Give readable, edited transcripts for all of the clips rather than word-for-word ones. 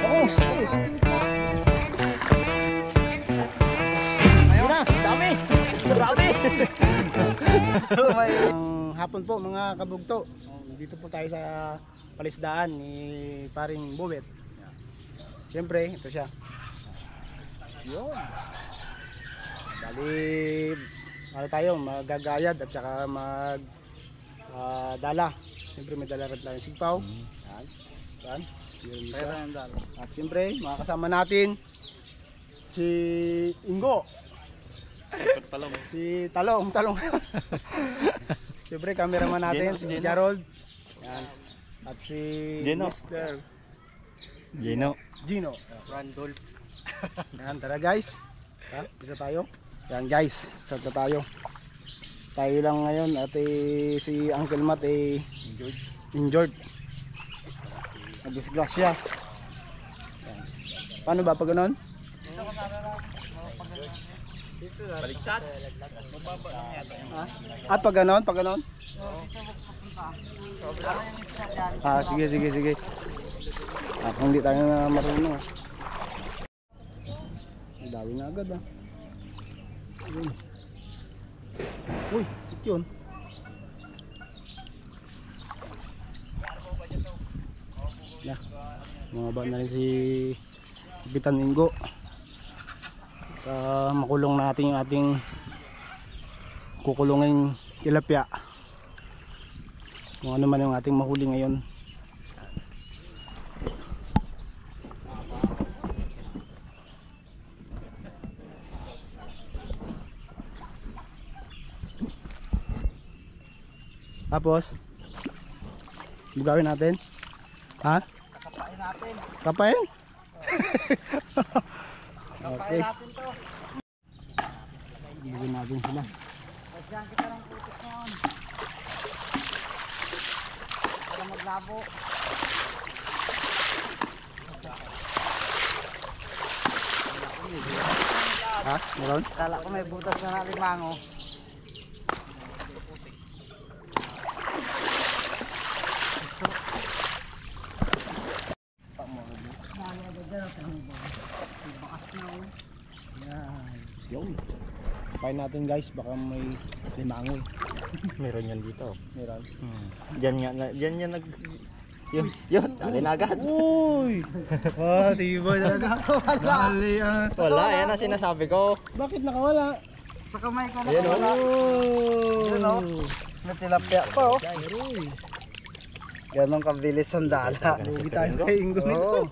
Bangus! Ayun na, dami! Grabe! Hapon po mga kabugto. Dito po tayo sa palisdaan ni Paring Buwet. Siyempre, ito siya. Yun. Bali, ano tayo, magagayad at saka dala. Siyempre may dala rin tayong sigpaw. Yan. Yan. Yun, at siyempre, mga kasama natin si Ingo. Si Talong. Siyempre, cameraman natin si Gerald. Yan. At si Gino. Mr. Gino. Randolph. Yan, tara guys. Isa tayo. Yan guys, start na tayo. Tayo lang ngayon at si Uncle Matt injured. Disgrasya. Yan. Paano ba pag ganon? Baliktad. At pag ganon? Sige. Kung hindi tayo na marunong. Ang dami na agad Ayun. Uy, ito yun. Yeah. Mababa na rin si Kapitan Ingo. Makulong natin yung ating kukulungin tilapia. Kung ano man yung ating mahuli ngayon. Tapos gagawin natin? Ha? Kapain natin. Kapain? Kapain natin to. Bigyan natin sila. Diyan kita ng putis ngayon. Para maglabo. Ha? Meron? Kala ko may butas na limango. Yung kapain natin guys, baka may limangoy. Meron yan dito. Meron. Diyan yan nag... Yun, dali na agad. Uy! Tibay talaga. Dali Wala, yan ang sinasabi ko. Bakit nakawala? Sa kamay ko Ayan, nakawala. Ayan o. May tilapia pa Ganong kabilis ang dala. Lugi tayo kay Ingo nito.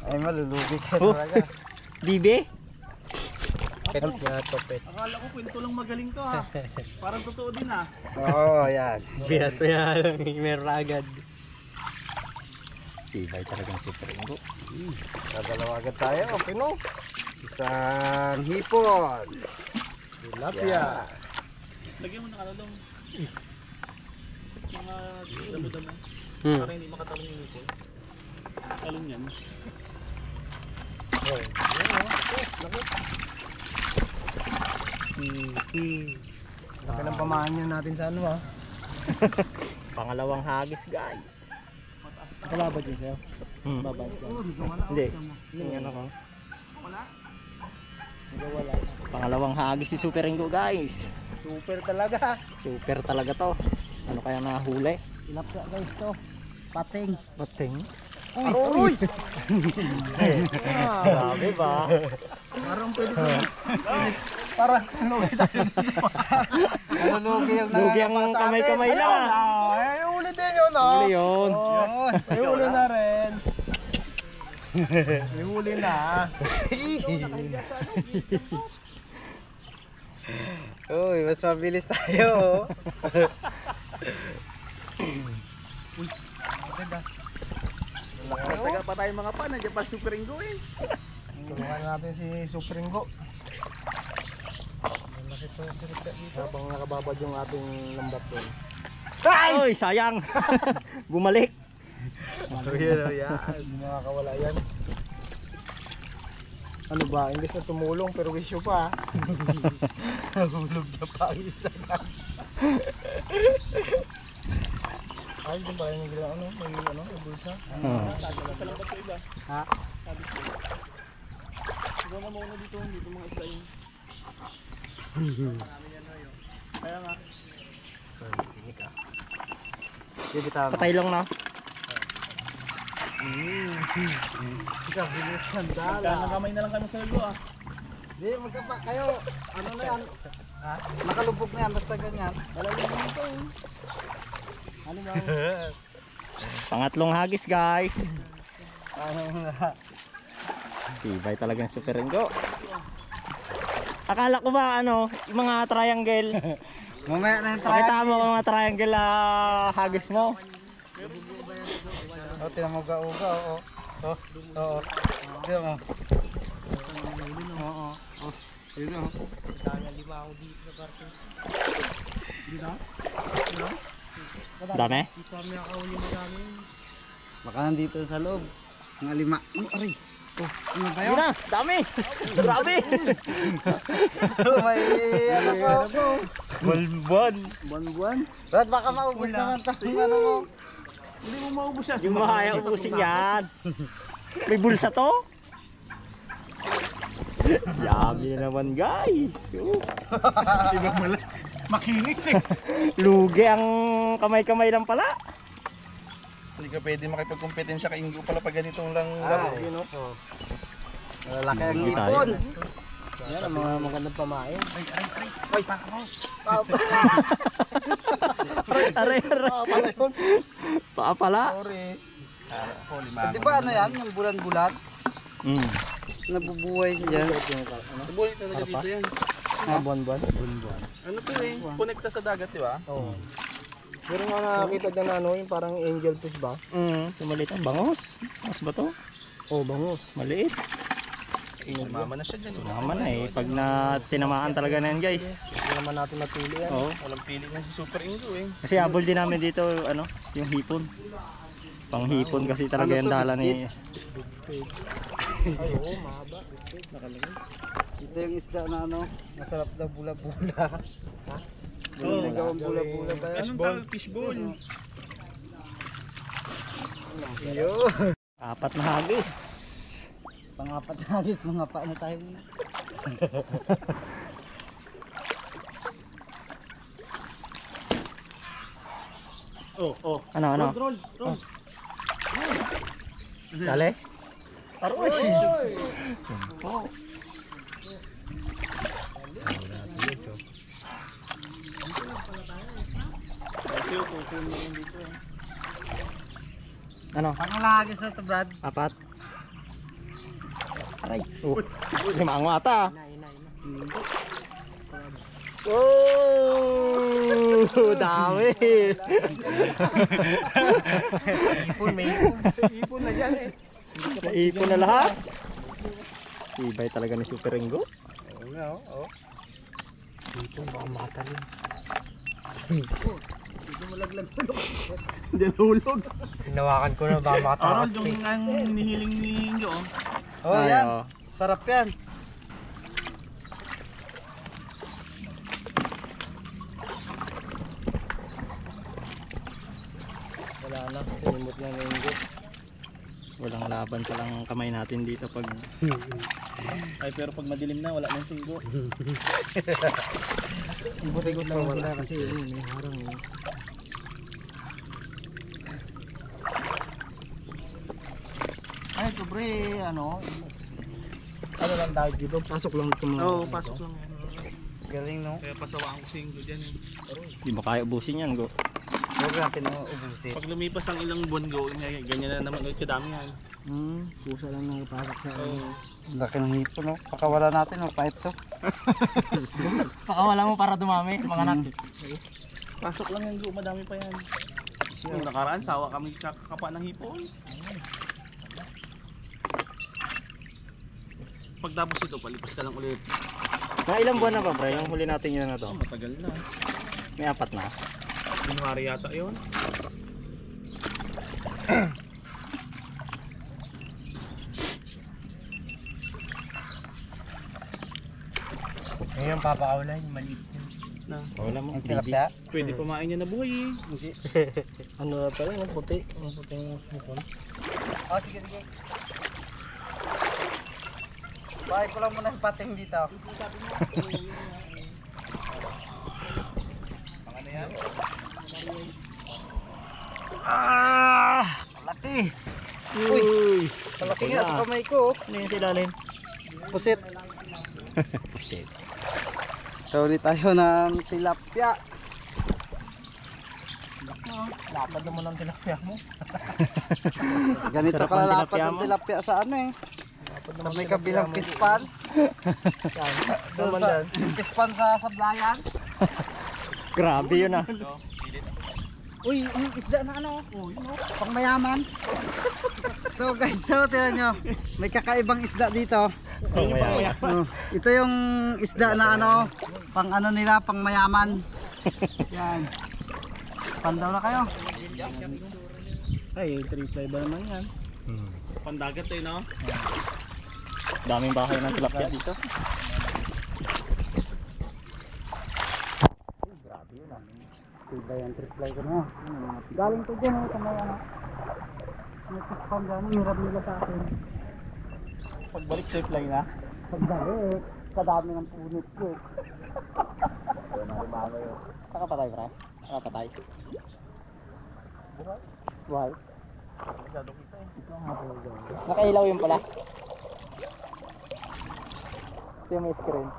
Ay malulugi ka talaga. Bibi? Akala ko kwento lang magaling to Parang totoo din Oo, yan. Binato yan. Meron agad. Tibay talagang si Pringo. Dadalawa agad tayo. Pino. Isang hipon. Tilapia. Lagyan mo ng alalong mga damo-damo para hindi makatalong yung hipon. Talong yan. Laki ng pamahan niya natin sa ano Pangalawang hagis guys. Nakalabad yun sa'yo? Babad ka. Hindi. Tingnan ako. Wala. Pangalawang hagis si Super Ringo guys. Super talaga. Super talaga to. Ano kaya nahuli? Tilapia guys to. Pating. Pating? Uy! Grabe ba? Parang pwede ko. Parang lugi tayo dito. Nalulugi yung Lugi ang kamay-kamay na. Ay, uli din yun Huli yun. May huli na rin. May huli na. Uy, mas mabilis tayo. Taga pa tayo mga pan. Nandiyan pa Super Ringo Tulungan natin si Super Ringo. Habang nakababad yung ating lambat doon. Ay, sayang. Bumalik. Hindi makakawala yan. Ano ba? Imbes na tumulong pero wisyo pa. Nahulog na pa ang isa. Ay, din pala yung gila, may bulsa. Sabi ka lang ba sa iba? Ha? Sabi ko. Siguro mo muna dito mga isla yun. Kaya nga. Bibitaw mo. Patay lang na. Ikaw, bilis yan, dala. Nagkamay na lang kami sa lago ah. Di, magkapa kayo. Ano na yan? Ha? Nakalubog na yan, basta ganyan. Alam mo dito eh. Ano ba? Pangatlong hagis guys. Ano na? Tibay talaga ng Super Ringo. Akala ko ba ano, yung mga triangle. Mamaya na yung try. Pakita mo ang mga triangle hagis mo. O, tinamuga-uga, oo. Oo. Tiyan mo. Oo. Yun o. Dami? Baka nandito sa loob. Mga lima. Aray. Oh, ano ba Yun yun? na, dami. Grabe. May ano ko. Bulbon. Buwan-buwan. Brad, baka maubos naman tayo. Ano mo? Hindi mo maubos yan. Yung mahaya ubusin yan. May bulsa to? Yummy na naman guys. Ibang mala. Makinis eh. Lugi ang kamay-kamay lang pala. Hindi ka pwede makipagkompetensya kay Ingo pala pag ganitong lang laro. Yun o. Lalaki ang Hindi tayo. ipon. Yan ang mga magandang pamain. Aray, aray. Paa pala. Sorry. Ako, lima. Di ba ano yan? Yung bulan-bulan? Mm. Nabubuhay siya dyan. Buhay talaga dito yan. Buwan-buwan. Ano to eh? Connecta sa dagat, di ba? Oo. Pero nga nakakita dyan na ano, yung parang angel fish ba? Sumalit ang bangos. Bangos ba to? Oh, bangus. Maliit. Sumama na siya dyan. Sumama na eh. Pag na tinamaan talaga na yan guys. Hindi naman natin napili yan. Oo. Walang pili na si Super Ingo eh. Kasi habol din namin dito ano, yung hipon. Pang hipon kasi talaga Ano yung to, dala ni. Ay, oo, mahaba. Nakalagay. Ito yung isda na ano, masarap daw bula-bula. Ha? Ginagawang bula-bula ba yan? Anong tawag? Fishball. Apat na hagis. Pangapat na halos, mga paano tayo. Oh. Ano, ano? Roll. Dali. Aroy. Simpo. Kasi kukunin mo rin dito eh. Ano? Pangalagis na to, Brad. Apat. Aray. Oh. Lima ang mata. Oh, dami. Ipon na dyan eh. Naipon na lahat. Ibay talaga ni Super Ringo. Oo nga, oo. Ipon, baka matalim. Hinawakan ko na baka Aral makatakas. yung ang hinihiling ni Ingo. Oh, Ay, yan. oh. Sarap yan. Wala na, sinimot na ninggo. Walang laban palang kamay natin dito pag Ay pero pag madilim na wala nang singgo. Buti-gut lang sila kasi yun, may harang yun. Ay, kubre, ano lang dahil dito, pasok lang ito mga. Oo, pasok lang yan. Galing, no? Kaya pasawaan ko si Ingo dyan eh. di mo kaya ubusin yan, go. Huwag natin ubusin. Pag lumipas ang ilang buwan Go, ganyan na naman ulit kadami yan. Pusa lang nakapasok sa ano. Laki ng hipon, no? Pakawala natin, no? Pahit to. Pakawala mo para dumami, mga natin. Pasok lang yan Go, madami pa yan. Yung nakaraan, sawa kami kakapa ng hipon. Pagtapos ito, palipas ka lang ulit. Mga ilang buwan na ba, bro? Yung huli natin yun na to. Matagal na. May apat na. January yata yun. Ngayon papakawala, yung maliit yun. Na. Wala mo. Ang tilapia? Pwede pamain niya na buhay eh. Hindi. Ano na pala, yung puti. Yung puting hukon. Oh, sige, sige. Bakit ko lang muna yung pating dito. Laki. Uy, malaki nga sa kamay ko. Ano yung silalim? Pusit. Pusit. Sorry tayo ng tilapia. Lapad naman ang tilapia mo. Ganito Sarap ng kalalapad tilapia ng mo. tilapia sa ano eh. Sa may kabilang pispan. Doon Naman sa yan. pispan sa sablayan. Grabe yun ah. Uy, yung isda na ano, pang mayaman. So guys, so tingnan nyo, may kakaibang isda dito. Ito yung isda na ano, pang ano nila, pang mayaman. Yan. Pandaw na kayo. Ay, 3 fly ba naman yan? Pandagat eh no? Daming bahay ng tilapia dito. Iba yung triply ko na. Galing to dyan sa may ano. May pispan dyan, hirap nila sa akin. Pagbalik 3 fly na. Pagbalik, sa dami ng punit ko. Nakapatay pre? Nakapatay. Buhay. Nakailaw yun pala. Ito yung may screen.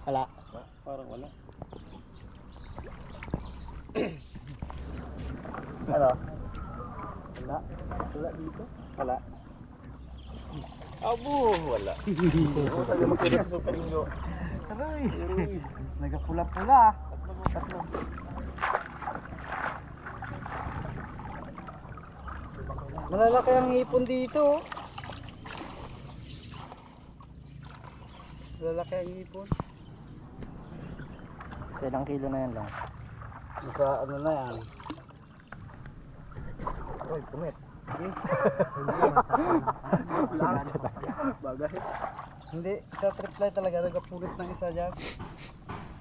Wala. Parang wala. Ano? Wala. Wala dito. Wala. Abo, wala. Sabi mo kaya sa super inyo. Aray! Nagapula-pula. Tatlo. Malalaki ang ipon dito. Malalaki ang ipon. Ilang kilo na yan lang. Sa ano na yan. Uy, kumit. Bagay. Hindi, sa triply talaga nagapulit ng isa dyan.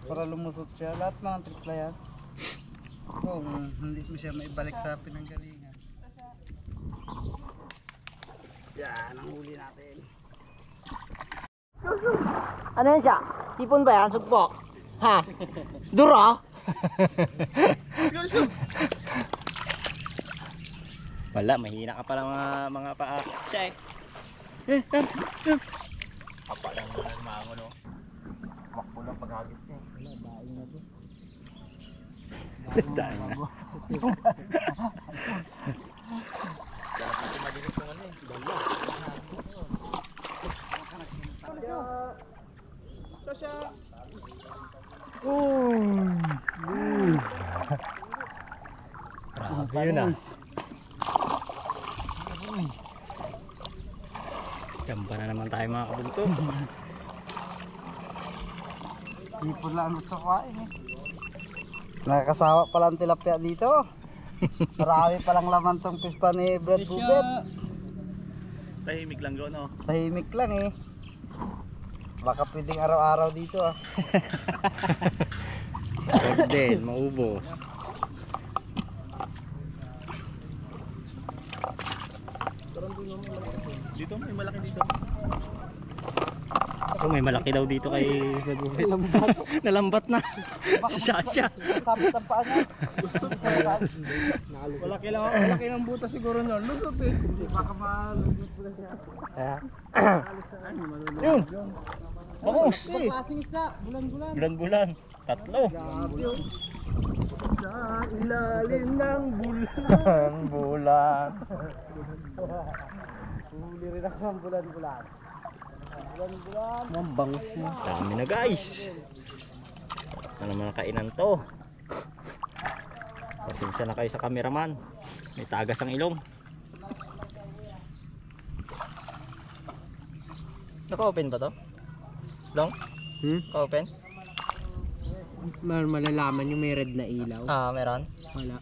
Para lumusot siya. Lahat mga triply yan. Kung hindi mo siya maibalik sa pinanggalingan. Yan ang huli natin. Ano yan siya? Tipon ba yan? Sugpo? Ha? Duro? Wala, mahina ka pala mga paa. Siya eh. Apa lang mo ng mango no? Makbo lang paghagis niya. Dahil na. Grabe yun ah. Jamba na naman tayo mga kabunto. Ipon lang ang gusto ko kain eh. Nakakasawa pala ang tilapia dito. Marami palang laman tong pispa ni Brad Bubet. Tahimik lang go no? Tahimik lang eh. Baka pwedeng araw-araw dito ah. Huwag din, maubos. Dito may malaki dito. Oh, may malaki daw dito kay nalambat na. Si Shasha. Sabit ang paa niya. Malaki lang butas siguro nun. Lusot eh. Baka malugod po na siya. Yun. Bangus. Klaseng isda, bulan-bulan. Bulan-bulan. Tatlo. Grabe oh. Sa ilalim ng bulan. Bulan. Huli rin ako ng bulan-bulan. Bulan-bulan. Ang bangus mo. Dami na guys. Ano naman ang kainan to? Pasensya na kayo sa cameraman. May tagas ang ilong. Naka-open ba to? Dong? Naka-open? Malalaman yung may red na ilaw. Ah, meron. Wala.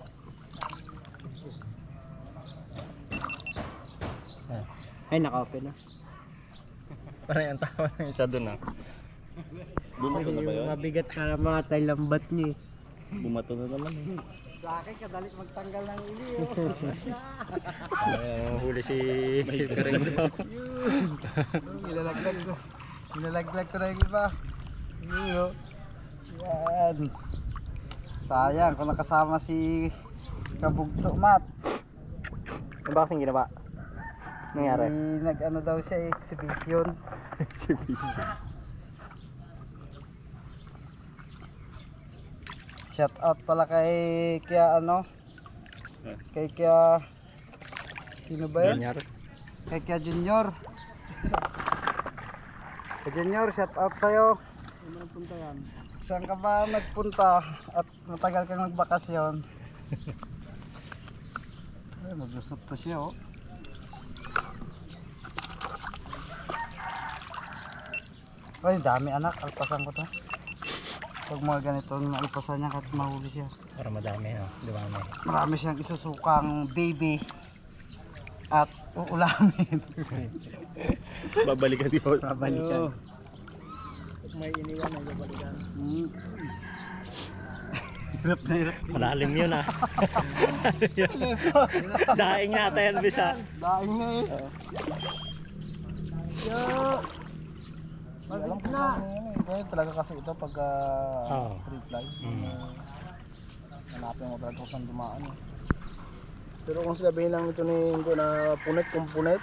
Ay, naka-open na. Parang ang tawa ng isa dun ah. Bumato na ba yun? Mabigat na mga lambat niyo eh. Bumato na naman eh. Sa akin, kadali magtanggal ng uli oh. Huli si Karing daw. Nilalaglag ko. Nilalaglag ko na yung iba. Yun oh. Yan. Sayang kung nakasama si Kabugto Mat. Ano ba kasing ginawa? Nangyari? Nag-ano daw siya exhibition. Shout out pala kay kaya ano? Kay kaya sino ba yun? Nangyari? Kay kaya Junior. Kay Junior, shout out sa'yo. Saan ka ba nagpunta at matagal kang magbakasyon? Ay, maglusot pa siya oh. Ay, dami anak, alpasan ko to. Pag mga ganito, alpasan niya kahit mahuli siya. Para madami, no? Dumami. Marami siyang isusukang baby at uulamin. Babalikan yun. Babalikan. May iniwan na babalikan. Hirap na hirap. Malalim yun ah. Daing natin, bisa. Daing na eh. Yo! Alam ko saan yun eh. Kaya talaga kasi ito pagka Oo. free fly. Hanapin mo talaga kung saan dumaan eh. Pero kung sabihin lang ito ni Ingo na punet kung punet.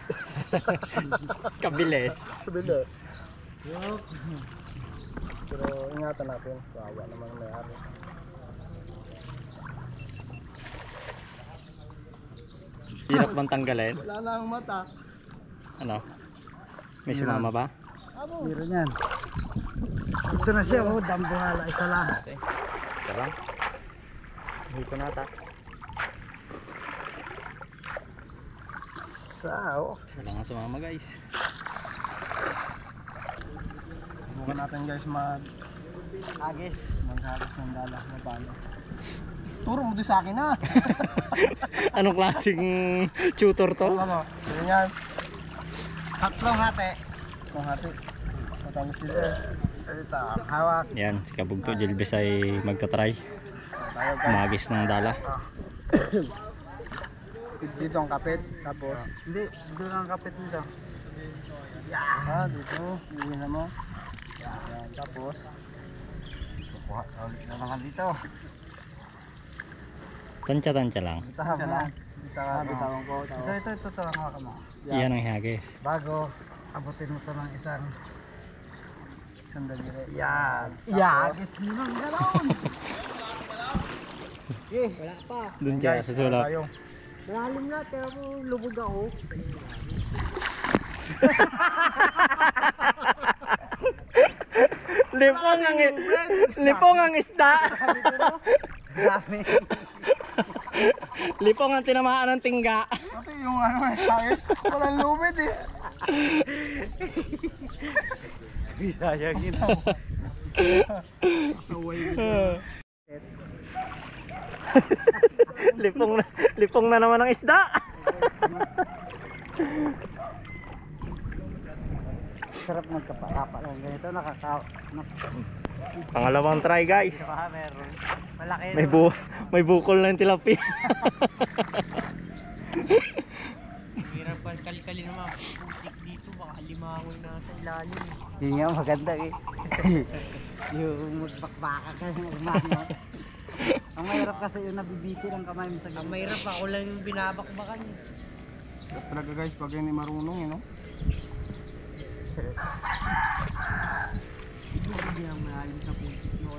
Kabilis. Sabili. Pero ingatan natin. Kawawa naman ang may-ari. Hirap bang tanggalin? Wala na ang mata. Ano? May sumama ba? Meron yan. Ito na siya, oh, dambuhala, isa lang. Ito lang. Hito nata. Sao? Isa lang ang sumama guys. Subukan natin guys Agis. maghagis ng dala na palo. Turo mo din sa akin ha. Anong klaseng tutor to? Ano? Ganyan. Tatlong hati. Kung hati. Matangit sila. Ito, ang hawak. Yan, si Kabugto Jilbes ay magta-try. Tayo guys. Umagis ng dala. Dito ang kapit. Tapos. Hindi, doon ang kapit nito. Dito. Iinan mo. Yan. Tapos. Kuha, ulit na naman dito. Tansya-tansya lang. Bitahan mo. Bitawan ko. Ito lang hawakan mo. Yan ang hagis. Bago, abutin mo ito ng isang Sandali. yan. Iagis mo ng galon. Wala pa. Doon kaya sa sulat. Tayo. Lalim na, pero lubog ako. Lipong ang isda. Dami. Lipong ang tinamaan ng tingga. Ito yung ano eh. Kahit walang lubid eh. Sayangin. Lipong na naman ang isda. Sarap magkapakapa lang ganito, Pangalawang try guys. meron. Malaki May bukol na yung tilapia. Hirap kali-kali naman. Putik dito, baka limangoy na sa ilalim. Yun nga, maganda eh. Yung magbakbaka ka ng umano. Ang mahirap kasi yung nabibitin ang kamay mo sa gawin. Ang mahirap ako lang yung binabakbakan. Talaga guys, pag hindi marunong eh no. Hindi ang malalim sa putik mo.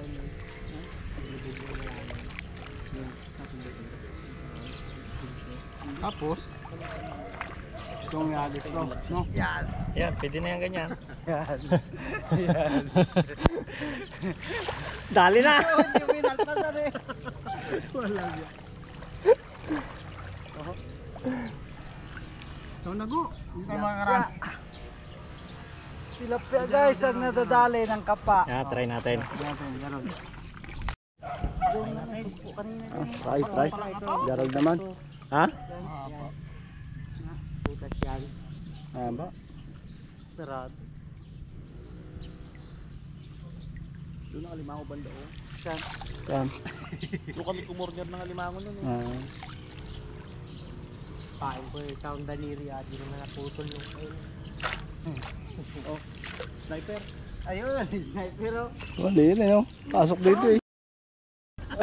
Tapos, itong iagis ko, no? Yan. Yan, pwede na yan ganyan. Yan. Dali na. Hindi mo inalpasan eh. Wala yan. So, nago. Hindi tayo makakaraan. Tilapia guys, ang nadadali ng kapa. Yeah, try natin. Try. Garag naman. Ha? Putas yan. Ayan ba? Sarado. Doon ang alimango banda oh. Saan? Yan. Doon kami kumorder ng alimango nun eh. Pain ko eh. Sound daliri at hindi naman naputol yung kain. Oh, sniper. Ayun, sniper oh. Wala yun eh, no? Pasok dito eh.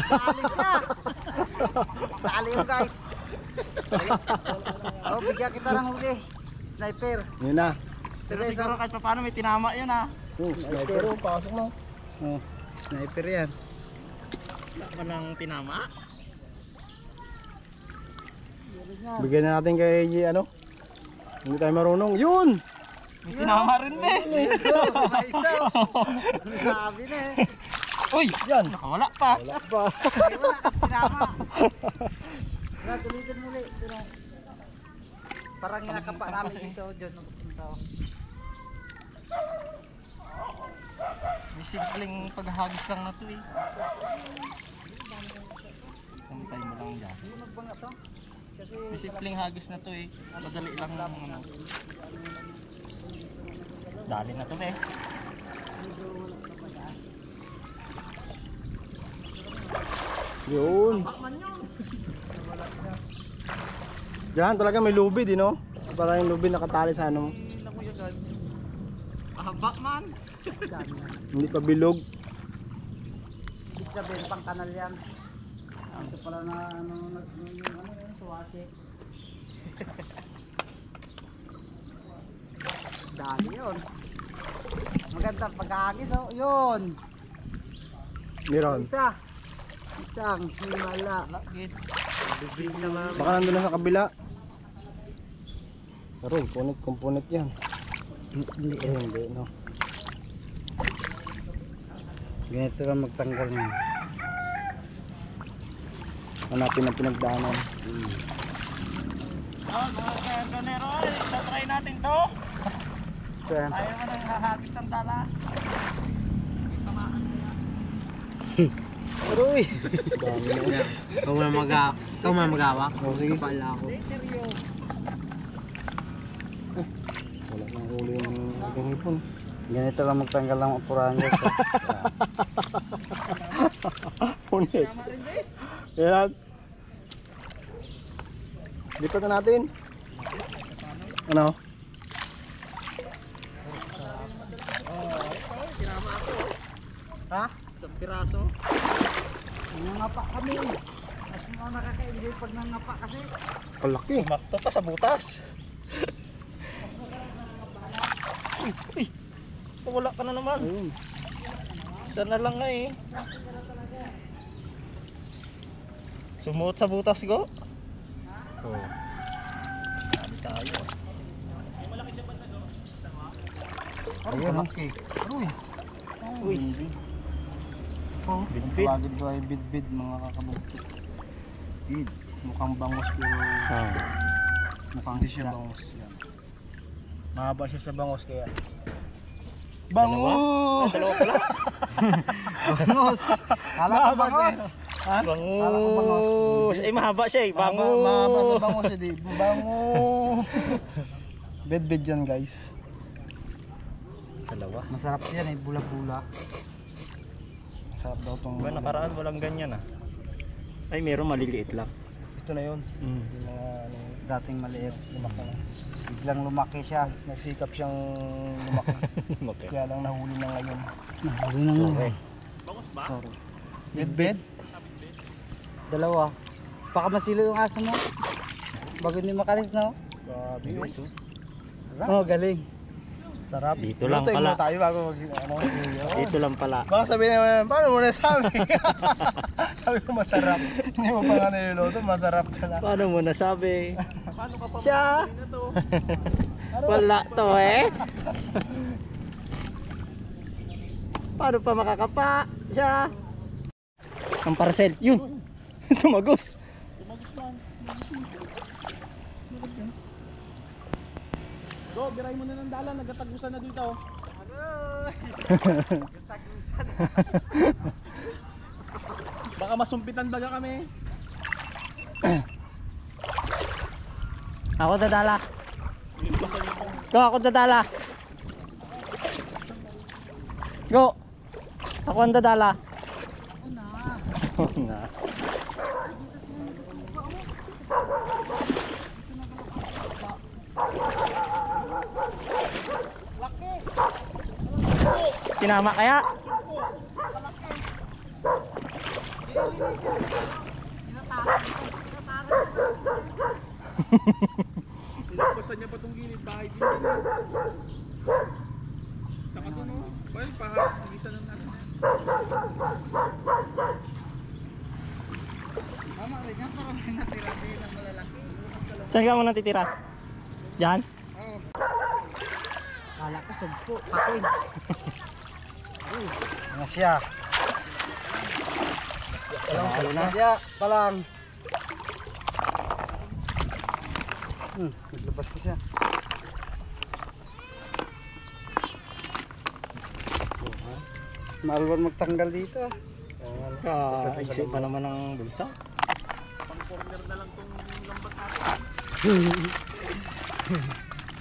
Dali siya. Dali yun guys. Oh, bigyan kita ng huli. Sniper. Yun na. Pero siguro kahit pa paano may tinama yun ah. Sniper oh, pasok mo. Oh, sniper yan. Wala ka ng tinama. Bigyan na natin kay ano? Hindi tayo marunong. Yun! May tinama rin bes. May isa. Sabi na eh. Uy! Yan! Nakawala pa. Wala pa. Ay, wala kang pinama. Wala, tulitin muli. Parang inakapa namin dito. Diyan, nagpunta ako. May simpleng paghahagis lang na to eh. Sampay mo lang dyan. Magbanga to. Kasi May simpleng hagis na to eh. Madali lang ng ano. Dali na to eh. Yun. Diyan talaga may lubid, no? Parang yung lubid nakatali sa ano mo. Ahaba man. Hindi pa bilog. ibig sabihin pang kanal yan. Ito pala na ano, yung ano yun, suwasi. Dali yun. Magandang pag-aagis oh, yun. Meron. Isang himala. Baka nandun na sa kabila. Pero component yan. Hindi, no. Ganito lang magtanggal niya. Hanapin ang pinagdaanan. Oh, mga kanero, try natin to. Saan? Ayaw mo nang hahagis ng tala. Uy! Dami na yun. Ikaw magawa. Oh, sige. Pala ako. Wala nang huli yung aking hipon. Ganito lang magtanggal ng upurahan niya. Punit. Yan. Lipat na natin. Ano? Ha? Isang piraso. Nangapa kami. Mas mga nakaka-enjoy pag nangapa kasi. Kalaki. Makto pa sa butas. Uy! Wala ka na naman. Ayun. Isa na lang nga eh. Sumuot sa butas ko. Oh. Sabi tayo. Ayun, kalaki. Uy! Oh, Bidbid. tawagin ko ay bidbid mga kakabukit. Bid. Mukhang bangos pero mukhang hindi siya bangos. Yan. Mahaba siya sa bangos kaya. Bangus! Dalawa pala. Bangos! Kala ko bangos! Bangus! Ay mahaba siya eh. Bangus! Mahaba sa bangos siya di. Bangus! Bidbid yan guys. Dalawa. Masarap yan eh, bula-bula. Sarap daw tong. Ba nakaraan walang ganyan ah. Ay meron maliliit lang. Ito na yun. Mm. Yung mga ano, Dating maliit. lumaki na. Biglang lumaki siya. Nagsikap siyang lumaki. Okay. Kaya lang nahuli na ngayon. Nahuli na nga. Sorry. Bidbid? Dalawa. Baka masilo yung aso mo. Bago hindi makalis, no? Grabe yun. Oh, galing. Sarap. Dito lang Lutuin pala. muna tayo bago mag ano. Dito lang pala. Baka sabihin naman, paano mo nasabi? Sabi ko masarap. Hindi mo pa nga niluluto, masarap ka na. Paano mo nasabi? Paano ka pa siya? Wala to eh. Paano pa makakapa siya? Ang parcel. Yun. Tumagos. Go, giray mo na ng dalan. Nagatagusan na dito. Baka masumpitan baga kami. Ako dadala. Go, ako dadala. Go. Ako ang dadala. Una. Na. Ay, dito sila nagkasumpa. Dito nagkalakas isda. Laki. Tinama kaya? Malaki. Lilinisin. Tinataran. Ilagpasan niya pa itong gilid, bahay din yan. Saka doon o. Well, paharap, isa lang natin. Tama rin yan, parang may natira din ng malalaki. Saan ka muna titira? Diyan? Oo. Kala ko sugpo, patoy. Ano siya? Halo na. Kaya pa lang. Naglabas na siya. Malwan magtanggal dito. Isip pa naman ng bulsa. Pang-corner na lang itong lambat natin.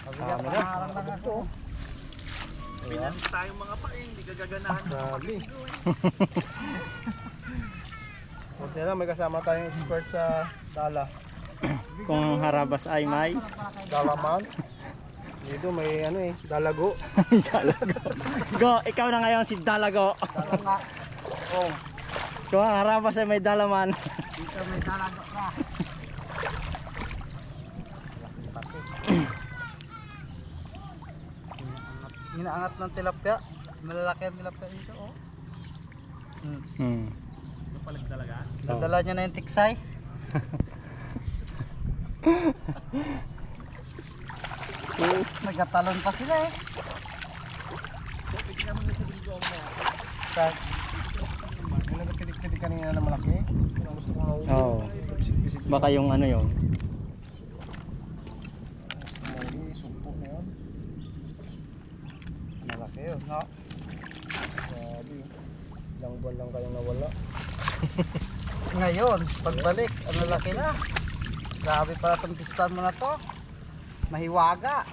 Panaharang lang ako. Pinans tayong mga pa hindi ka gaganahan. Grabe. Buti na, may kasama tayong expert sa dala. Kung harabas ay may Dalaman. Dito may ano eh, dalago. Dalago. Go, ikaw na ngayon si Dalago. Dalawa nga. Oh, Kung ang harabas ay may dalaman. dito may dalago ka. Inaangat ng tilapia. Malalaki ang tilapia dito, oh. Ito pala talaga. Dadala niya na yung tiksay. Nagatalon pa sila eh. Sa Yung nagpitik-pitik kanina na malaki. Yung gusto ko mahuli. Oo. Baka yung ano yun. Mahuli, sumpo na yun. malaki yun, no? Grabe. Ilang buwan lang kayong nawala. Ngayon, pagbalik, ang lalaki na. Grabe pala itong pistan mo na to. Mahiwaga.